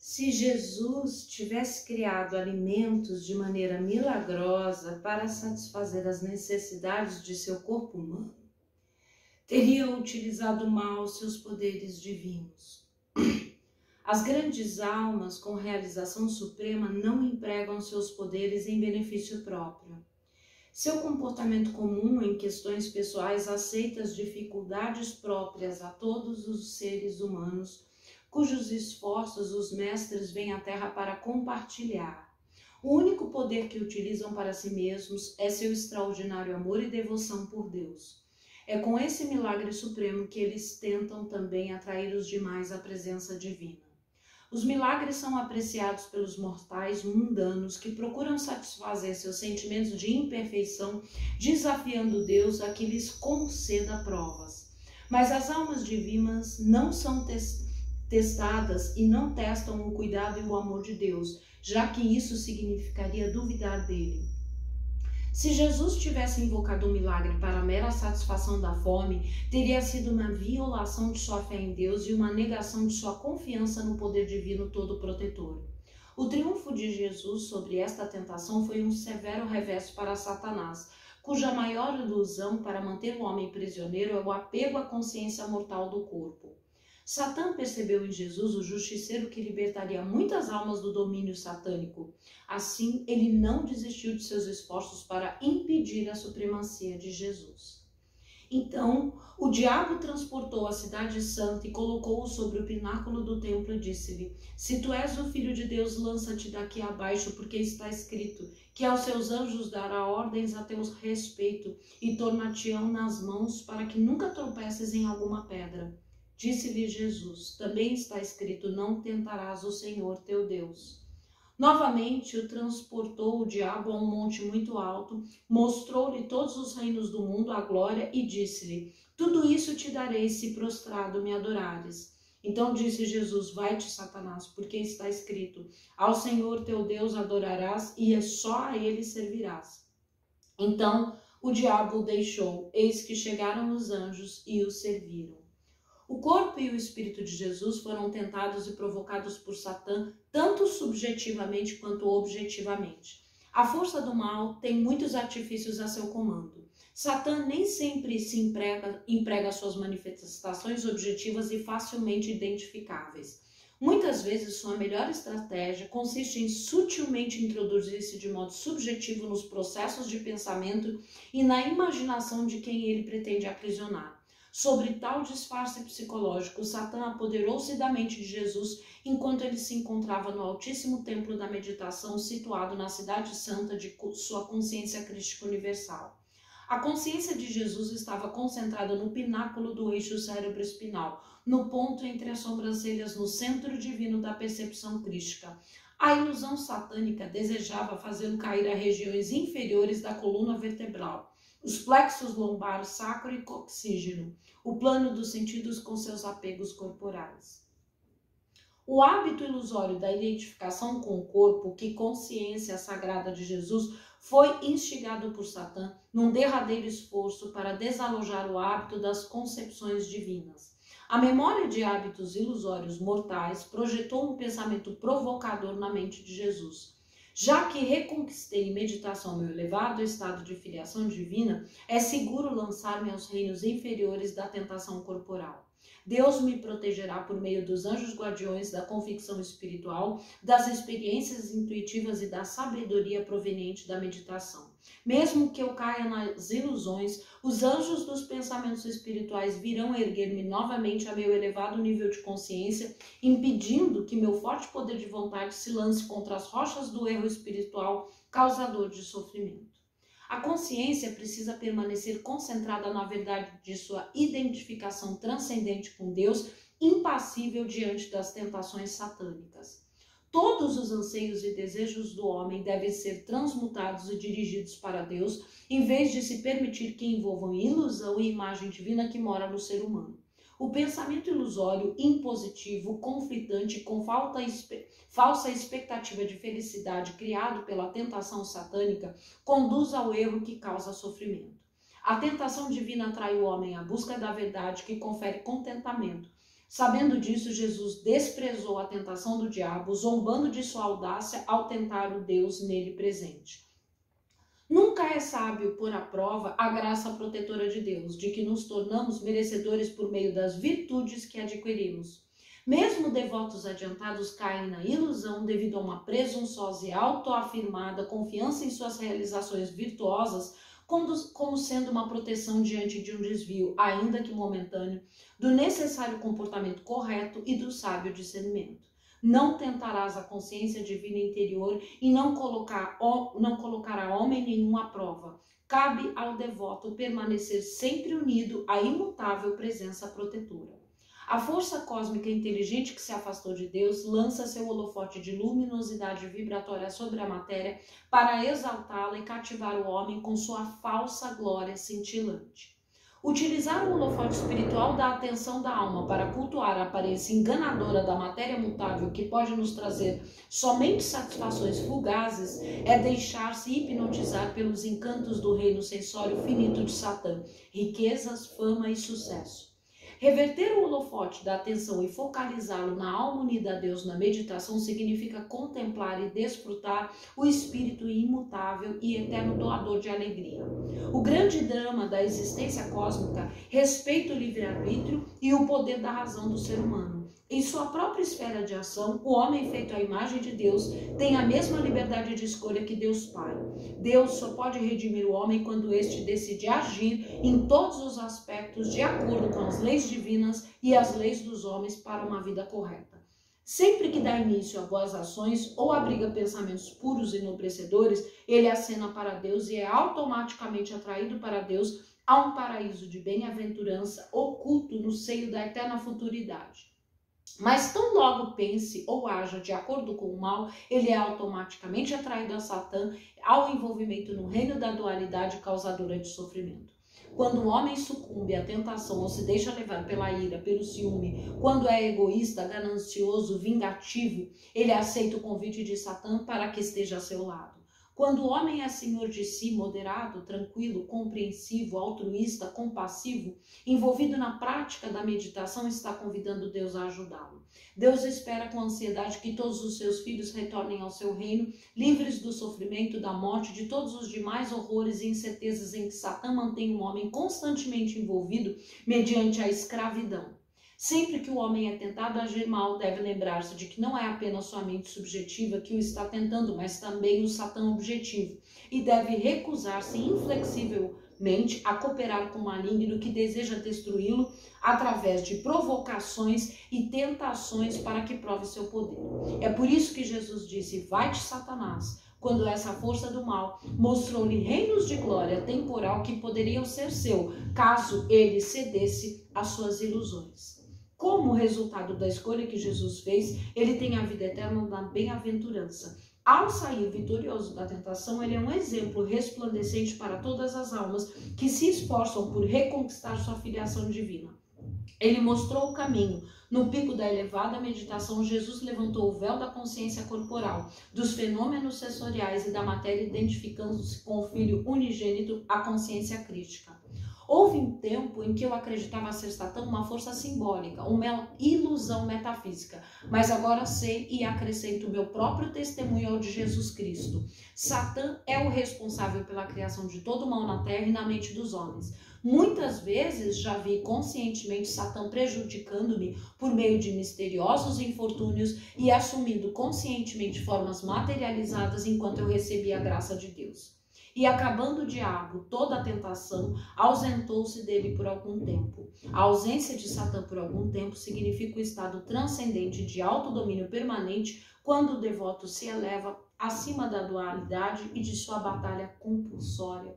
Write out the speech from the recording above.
Se Jesus tivesse criado alimentos de maneira milagrosa para satisfazer as necessidades de seu corpo humano, teria utilizado mal seus poderes divinos. As grandes almas com realização suprema não empregam seus poderes em benefício próprio. Seu comportamento comum em questões pessoais aceita as dificuldades próprias a todos os seres humanos, cujos esforços os mestres vêm à Terra para compartilhar. O único poder que utilizam para si mesmos é seu extraordinário amor e devoção por Deus. É com esse milagre supremo que eles tentam também atrair os demais à presença divina. Os milagres são apreciados pelos mortais mundanos que procuram satisfazer seus sentimentos de imperfeição, desafiando Deus a que lhes conceda provas. Mas as almas divinas não são testadas e não testam o cuidado e o amor de Deus, já que isso significaria duvidar dele. Se Jesus tivesse invocado um milagre para a mera satisfação da fome, teria sido uma violação de sua fé em Deus e uma negação de sua confiança no poder divino todo-protetor. O triunfo de Jesus sobre esta tentação foi um severo revés para Satanás, cuja maior ilusão para manter o homem prisioneiro é o apego à consciência mortal do corpo. Satã percebeu em Jesus o justiceiro que libertaria muitas almas do domínio satânico. Assim, ele não desistiu de seus esforços para impedir a supremacia de Jesus. Então, o diabo transportou a cidade santa e colocou-o sobre o pináculo do templo e disse-lhe: Se tu és o filho de Deus, lança-te daqui abaixo, porque está escrito que aos seus anjos dará ordens a teu respeito e tornar-te-ão nas mãos para que nunca tropeces em alguma pedra. Disse-lhe Jesus: Também está escrito, não tentarás o Senhor teu Deus. Novamente o transportou o diabo a um monte muito alto, mostrou-lhe todos os reinos do mundo, a glória, e disse-lhe: Tudo isso te darei se prostrado me adorares. Então disse Jesus: Vai-te, Satanás, porque está escrito, ao Senhor teu Deus adorarás e só a ele servirás. Então o diabo o deixou, eis que chegaram os anjos e o serviram. O corpo e o espírito de Jesus foram tentados e provocados por Satã, tanto subjetivamente quanto objetivamente. A força do mal tem muitos artifícios a seu comando. Satã nem sempre se emprega suas manifestações objetivas e facilmente identificáveis. Muitas vezes sua melhor estratégia consiste em sutilmente introduzir-se de modo subjetivo nos processos de pensamento e na imaginação de quem ele pretende aprisionar. Sobre tal disfarce psicológico, Satã apoderou-se da mente de Jesus enquanto ele se encontrava no altíssimo templo da meditação situado na cidade santa de sua consciência crística universal. A consciência de Jesus estava concentrada no pináculo do eixo cérebro-espinal, no ponto entre as sobrancelhas, no centro divino da percepção crística. A ilusão satânica desejava fazê-lo cair a regiões inferiores da coluna vertebral, os plexos lombar, sacro e coxígeno, o plano dos sentidos com seus apegos corporais. O hábito ilusório da identificação com o corpo, que consciência sagrada de Jesus, foi instigado por Satã num derradeiro esforço para desalojar o hábito das concepções divinas. A memória de hábitos ilusórios mortais projetou um pensamento provocador na mente de Jesus. Já que reconquistei em meditação meu elevado estado de filiação divina, é seguro lançar-me aos reinos inferiores da tentação corporal. Deus me protegerá por meio dos anjos guardiões da convicção espiritual, das experiências intuitivas e da sabedoria proveniente da meditação. Mesmo que eu caia nas ilusões, os anjos dos pensamentos espirituais virão erguer-me novamente a meu elevado nível de consciência, impedindo que meu forte poder de vontade se lance contra as rochas do erro espiritual causador de sofrimento. A consciência precisa permanecer concentrada na verdade de sua identificação transcendente com Deus, impassível diante das tentações satânicas. Todos os anseios e desejos do homem devem ser transmutados e dirigidos para Deus, em vez de se permitir que envolvam ilusão e imagem divina que mora no ser humano. O pensamento ilusório, impositivo, conflitante, com falsa expectativa de felicidade criado pela tentação satânica, conduz ao erro que causa sofrimento. A tentação divina atrai o homem à busca da verdade que confere contentamento. Sabendo disso, Jesus desprezou a tentação do diabo, zombando de sua audácia ao tentar o Deus nele presente. Nunca é sábio pôr à prova a graça protetora de Deus, de que nos tornamos merecedores por meio das virtudes que adquirimos. Mesmo devotos adiantados caem na ilusão devido a uma presunçosa e autoafirmada confiança em suas realizações virtuosas, como sendo uma proteção diante de um desvio, ainda que momentâneo, do necessário comportamento correto e do sábio discernimento. Não tentarás a consciência divina interior e não colocará homem nenhum à prova. Cabe ao devoto permanecer sempre unido à imutável presença protetora. A força cósmica inteligente que se afastou de Deus lança seu holofote de luminosidade vibratória sobre a matéria para exaltá-la e cativar o homem com sua falsa glória cintilante. Utilizar o holofote espiritual da atenção da alma para cultuar a aparência enganadora da matéria mutável que pode nos trazer somente satisfações fugazes é deixar-se hipnotizar pelos encantos do reino sensório finito de Satã, riquezas, fama e sucesso. Reverter o holofote da atenção e focalizá-lo na alma unida a Deus na meditação significa contemplar e desfrutar o espírito imutável e eterno doador de alegria. O grande drama da existência cósmica respeita o livre-arbítrio e o poder da razão do ser humano. Em sua própria esfera de ação, o homem feito à imagem de Deus tem a mesma liberdade de escolha que Deus Pai. Deus só pode redimir o homem quando este decide agir em todos os aspectos de acordo com as leis divinas e as leis dos homens para uma vida correta. Sempre que dá início a boas ações ou abriga pensamentos puros e enobrecedores, ele acena para Deus e é automaticamente atraído para Deus a um paraíso de bem-aventurança oculto no seio da eterna futuridade. Mas tão logo pense ou haja de acordo com o mal, ele é automaticamente atraído a Satã ao envolvimento no reino da dualidade causadora de sofrimento. Quando o homem sucumbe à tentação ou se deixa levar pela ira, pelo ciúme, quando é egoísta, ganancioso, vingativo, ele aceita o convite de Satã para que esteja a seu lado. Quando o homem é senhor de si, moderado, tranquilo, compreensivo, altruísta, compassivo, envolvido na prática da meditação, está convidando Deus a ajudá-lo. Deus espera com ansiedade que todos os seus filhos retornem ao seu reino, livres do sofrimento, da morte, de todos os demais horrores e incertezas em que Satã mantém o homem constantemente envolvido mediante a escravidão. Sempre que o homem é tentado a agir mal, deve lembrar-se de que não é apenas sua mente subjetiva que o está tentando, mas também o Satã objetivo, e deve recusar-se inflexivelmente a cooperar com o maligno que deseja destruí-lo através de provocações e tentações para que prove seu poder. É por isso que Jesus disse: vai-te, Satanás, quando essa força do mal mostrou-lhe reinos de glória temporal que poderiam ser seu, caso ele cedesse às suas ilusões. Como resultado da escolha que Jesus fez, ele tem a vida eterna da bem-aventurança. Ao sair vitorioso da tentação, ele é um exemplo resplandecente para todas as almas que se esforçam por reconquistar sua filiação divina. Ele mostrou o caminho. No pico da elevada meditação, Jesus levantou o véu da consciência corporal, dos fenômenos sensoriais e da matéria, identificando-se com o Filho unigênito, a consciência crística. Houve um tempo em que eu acreditava ser Satã uma força simbólica, uma ilusão metafísica, mas agora sei e acrescento o meu próprio testemunho ao de Jesus Cristo. Satã é o responsável pela criação de todo o mal na terra e na mente dos homens. Muitas vezes já vi conscientemente Satã prejudicando-me por meio de misteriosos infortúnios e assumindo conscientemente formas materializadas enquanto eu recebia a graça de Deus. E acabando o diabo toda a tentação, ausentou-se dele por algum tempo. A ausência de Satã por algum tempo significa o estado transcendente de autodomínio permanente quando o devoto se eleva acima da dualidade e de sua batalha compulsória